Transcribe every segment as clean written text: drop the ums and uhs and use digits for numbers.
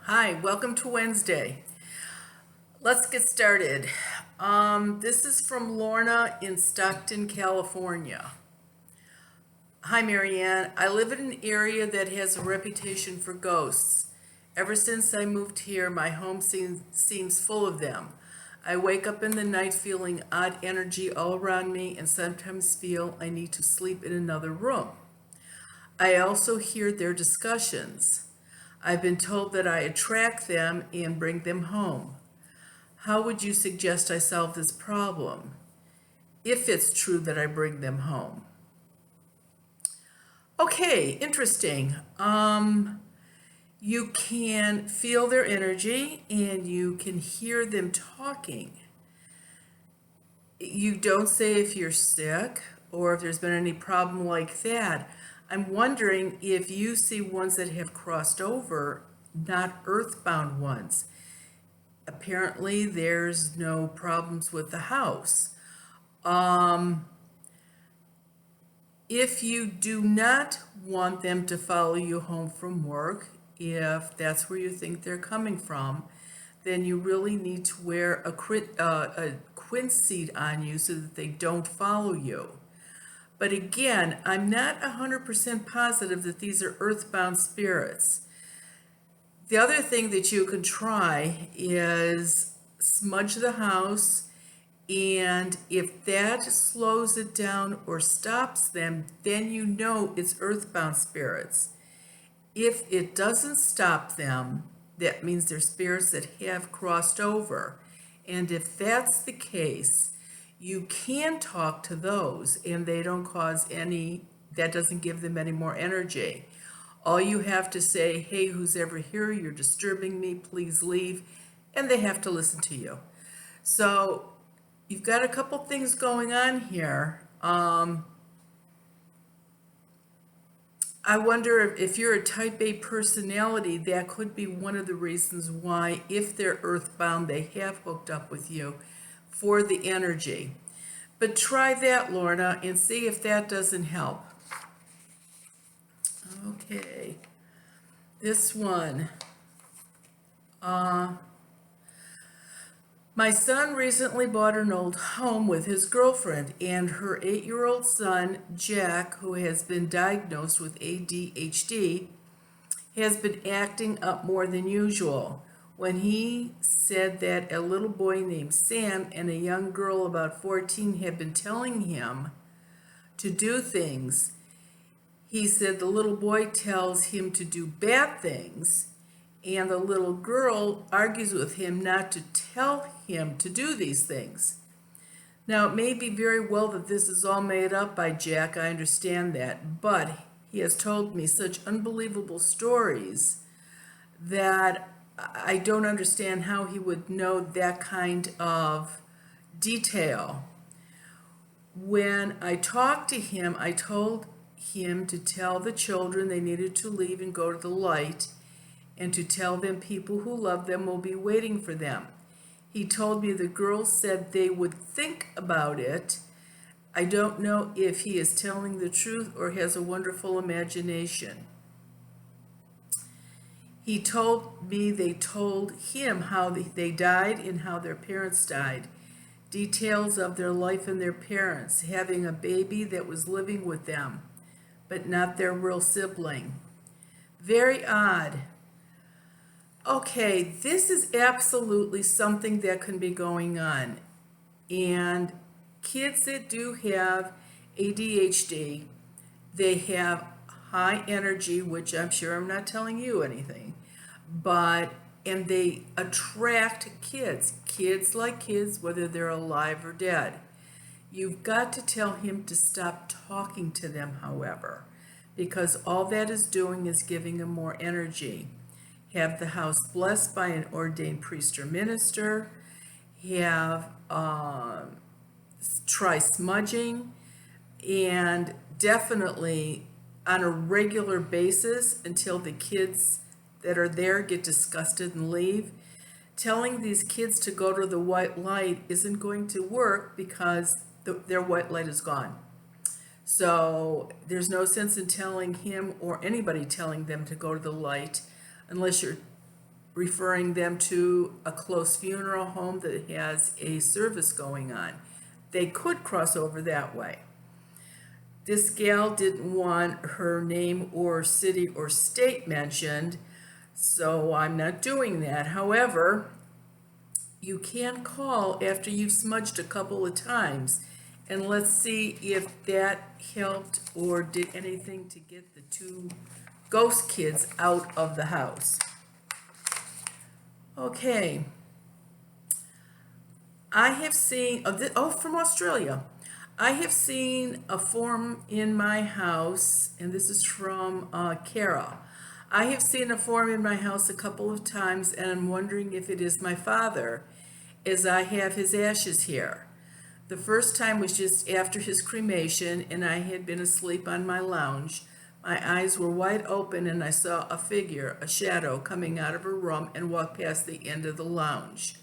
Hi, welcome to Wednesday. Let's get started. This is from Lorna in Stockton, California. Hi, Marianne. I live in an area that has a reputation for ghosts. Ever since I moved here, my home seems full of them. I wake up in the night feeling odd energy all around me and sometimes feel I need to sleep in another room. I also hear their discussions. I've been told that I attract them and bring them home. How would you suggest I solve this problem if it's true that I bring them home? Okay, interesting. You can feel their energy and you can hear them talking. You don't say if you're sick or if there's been any problem like that. I'm wondering if you see ones that have crossed over, not earthbound ones. Apparently, there's no problems with the house. If you do not want them to follow you home from work, if that's where you think they're coming from, then you really need to wear a quince seed on you so that they don't follow you. But again, I'm not 100% positive that these are earthbound spirits. The other thing that you can try is smudge the house, and if that slows it down or stops them, then you know it's earthbound spirits. If it doesn't stop them, that means they're spirits that have crossed over. And if that's the case, you can talk to those and they don't cause any, that doesn't give them any more energy. All you have to say, hey, who's ever here, you're disturbing me, please leave, and they have to listen to you. So you've got a couple things going on here. I wonder if you're a type A personality, that could be one of the reasons why, if they're earthbound, they have hooked up with you for the energy. But try that, Lorna, and see if that doesn't help. Okay, this one. My son recently bought an old home with his girlfriend and her 8-year-old son, Jack, who has been diagnosed with ADHD, has been acting up more than usual. When he said that a little boy named Sam and a young girl about 14 had been telling him to do things, he said the little boy tells him to do bad things, and the little girl argues with him not to tell him to do these things. Now, it may be very well that this is all made up by Jack, I understand that, but he has told me such unbelievable stories that I don't understand how he would know that kind of detail. When I talked to him, I told him to tell the children they needed to leave and go to the light, and to tell them people who love them will be waiting for them. He told me the girls said they would think about it. I don't know if he is telling the truth or has a wonderful imagination. He told me they told him how they died and how their parents died. Details of their life and their parents, having a baby that was living with them, but not their real sibling. Very odd. Okay, this is absolutely something that can be going on. And kids that do have ADHD, they have high energy, which I'm sure I'm not telling you anything, and they attract kids. Kids like kids, whether they're alive or dead. You've got to tell him to stop talking to them, however, because all that is doing is giving him more energy. Have the house blessed by an ordained priest or minister. Have try smudging, and definitely on a regular basis until the kids that are there get disgusted and leave. Telling these kids to go to the white light isn't going to work because their white light is gone. So there's no sense in telling him or anybody telling them to go to the light unless you're referring them to a close funeral home that has a service going on. They could cross over that way. This gal didn't want her name or city or state mentioned, so I'm not doing that. However, you can call after you've smudged a couple of times, and let's see if that helped or did anything to get the two ghost kids out of the house. Okay. I have seen, from Australia. I have seen a form in my house, and this is from Kara. I have seen a form in my house a couple of times, and I'm wondering if it is my father, as I have his ashes here. The first time was just after his cremation, and I had been asleep on my lounge. My eyes were wide open, and I saw a figure, a shadow, coming out of her room and walk past the end of the lounge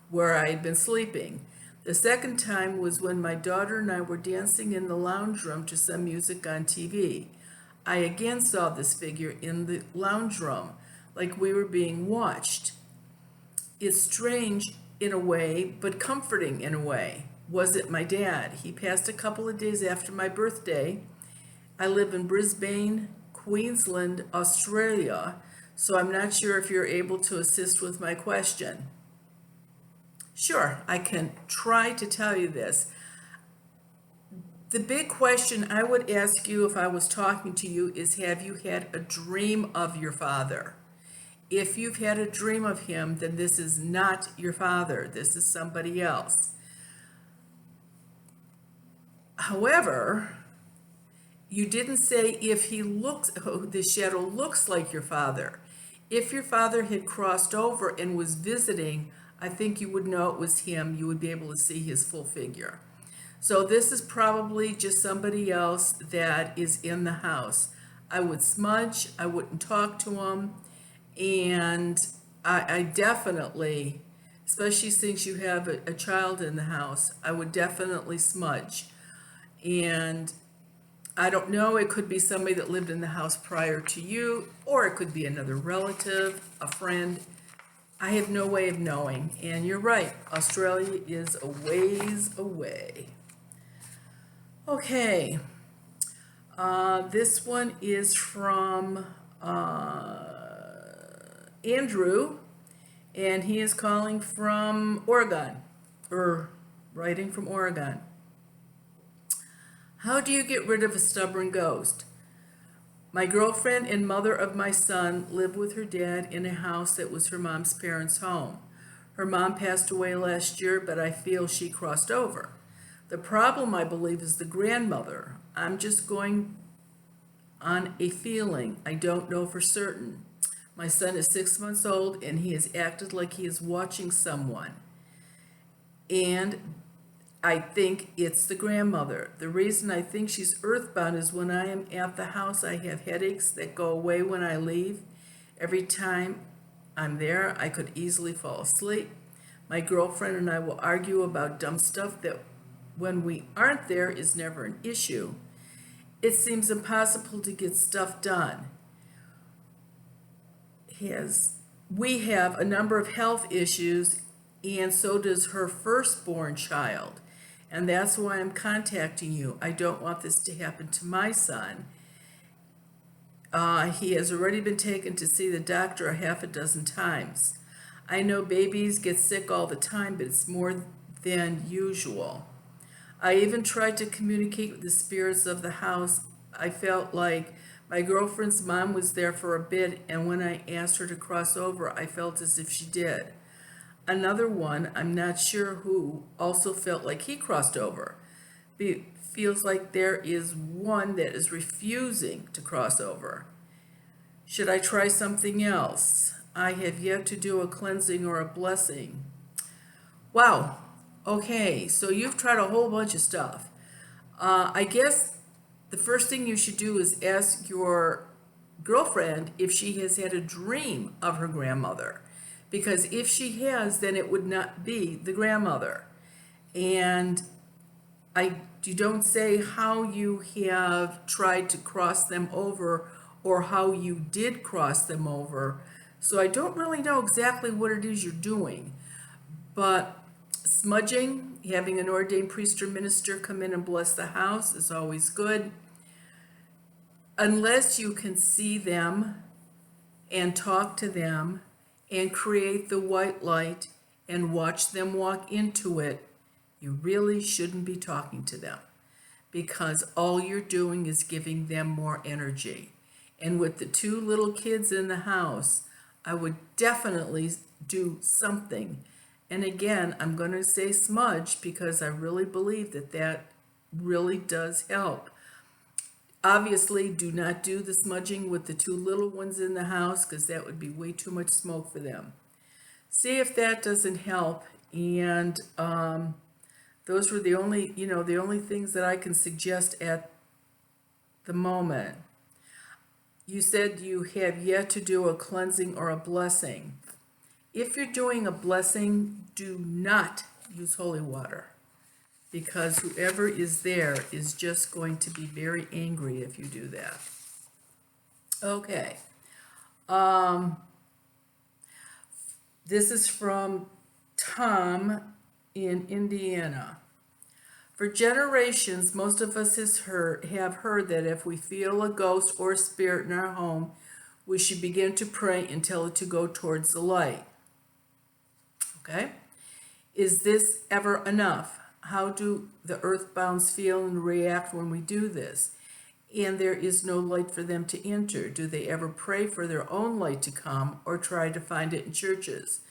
where I had been sleeping. The second time was when my daughter and I were dancing in the lounge room to some music on TV. I again saw this figure in the lounge room, like we were being watched. It's strange in a way, but comforting in a way. Was it my dad? He passed a couple of days after my birthday. I live in Brisbane, Queensland, Australia, so I'm not sure if you're able to assist with my question. Sure, I can try to tell you this. The big question I would ask you if I was talking to you is, have you had a dream of your father? If you've had a dream of him, then this is not your father. This is somebody else. However, you didn't say if the shadow looks like your father. If your father had crossed over and was visiting, I think you would know it was him. You would be able to see his full figure. So this is probably just somebody else that is in the house. I would smudge, I wouldn't talk to him, and I definitely, especially since you have a child in the house, I would definitely smudge. And I don't know, it could be somebody that lived in the house prior to you, or it could be another relative, a friend. I have no way of knowing. And you're right, Australia is a ways away. Okay, this one is from Andrew, and he is calling from Oregon, or writing from Oregon. How do you get rid of a stubborn ghost? My girlfriend and mother of my son live with her dad in a house that was her mom's parents' home. Her mom passed away last year, but I feel she crossed over. The problem, I believe, is the grandmother. I'm just going on a feeling. I don't know for certain. My son is 6 months old, and he has acted like he is watching someone. And I think it's the grandmother. The reason I think she's earthbound is when I am at the house, I have headaches that go away when I leave. Every time I'm there, I could easily fall asleep. My girlfriend and I will argue about dumb stuff that when we aren't there is never an issue. It seems impossible to get stuff done. We have a number of health issues, and so does her firstborn child. And that's why I'm contacting you. I don't want this to happen to my son. He has already been taken to see the doctor a half a dozen times. I know babies get sick all the time, but it's more than usual. I even tried to communicate with the spirits of the house. I felt like my girlfriend's mom was there for a bit, and when I asked her to cross over, I felt as if she did. Another one, I'm not sure who, also felt like he crossed over. Feels like there is one that is refusing to cross over. Should I try something else? I have yet to do a cleansing or a blessing. Wow. Okay, so you've tried a whole bunch of stuff. I guess the first thing you should do is ask your girlfriend if she has had a dream of her grandmother. Because if she has, then it would not be the grandmother. And you don't say how you have tried to cross them over or how you did cross them over. So I don't really know exactly what it is you're doing, but smudging, having an ordained priest or minister come in and bless the house is always good. Unless you can see them and talk to them and create the white light and watch them walk into it, you really shouldn't be talking to them, because all you're doing is giving them more energy. And with the two little kids in the house, I would definitely do something. And again, I'm going to say smudge because I really believe that that really does help. Obviously, do not do the smudging with the two little ones in the house because that would be way too much smoke for them. See if that doesn't help. And those were the only things that I can suggest at the moment. You said you have yet to do a cleansing or a blessing. If you're doing a blessing, do not use holy water, because whoever is there is just going to be very angry if you do that. Okay. This is from Tom in Indiana. For generations, most of us have heard that if we feel a ghost or spirit in our home, we should begin to pray and tell it to go towards the light. Okay? Is this ever enough? How do the earthbounds feel and react when we do this? And there is no light for them to enter. Do they ever pray for their own light to come or try to find it in churches?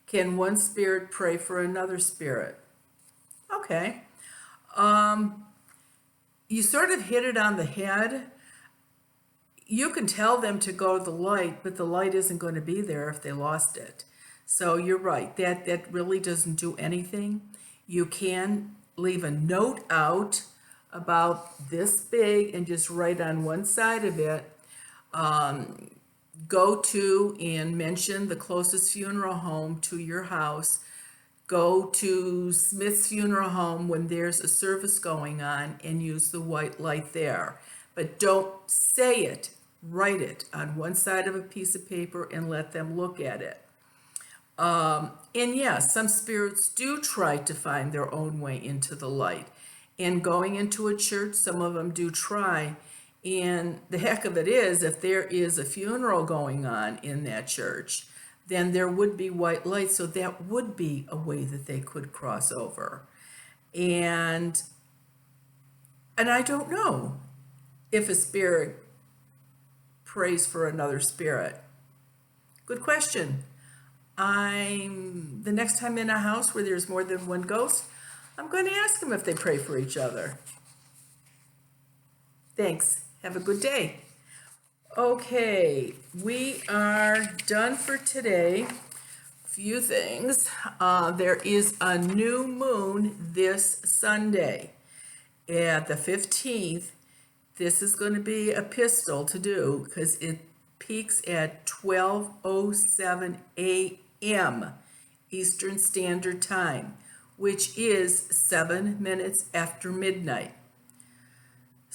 Can one spirit pray for another spirit? Okay. You sort of hit it on the head. You can tell them to go to the light, but the light isn't going to be there if they lost it. So you're right, that really doesn't do anything. You can leave a note out about this big and just write on one side of it, go to and mention the closest funeral home to your house. Go to Smith's Funeral Home when there's a service going on and use the white light there. But don't say it, write it on one side of a piece of paper and let them look at it. And yes, some spirits do try to find their own way into the light. And going into a church, some of them do try. And the heck of it is, if there is a funeral going on in that church, then there would be white light, so that would be a way that they could cross over. And I don't know if a spirit prays for another spirit. Good question. The next time in a house where there's more than one ghost, I'm going to ask them if they pray for each other. Thanks. Have a good day. Okay, we are done for today. Few things. There is a new moon this Sunday at the 15th. This is going to be a pistol to do because it peaks at 12:07 a.m. Eastern Standard Time, which is 7 minutes after midnight.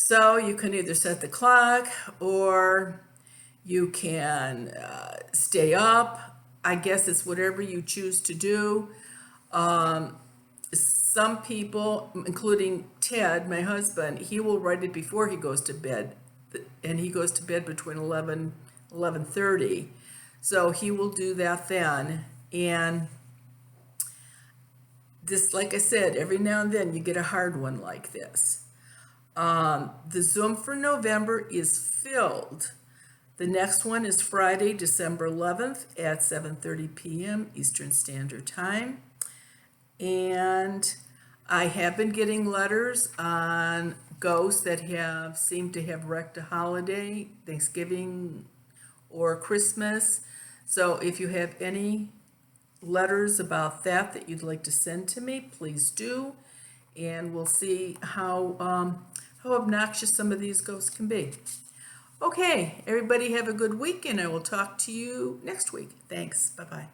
So you can either set the clock or you can stay up. I guess it's whatever you choose to do. Some people, including Ted, my husband, he will write it before he goes to bed. And he goes to bed between 11:30. So he will do that then. And this, like I said, every now and then you get a hard one like this. The Zoom for November is filled. The next one is Friday, December 11th at 7:30 p.m. Eastern Standard Time. And I have been getting letters on ghosts that seemed to have wrecked a holiday, Thanksgiving or Christmas. So if you have any letters about that you'd like to send to me, please do. And we'll see how obnoxious some of these ghosts can be. Okay, everybody have a good week, and I will talk to you next week. Thanks. Bye-bye.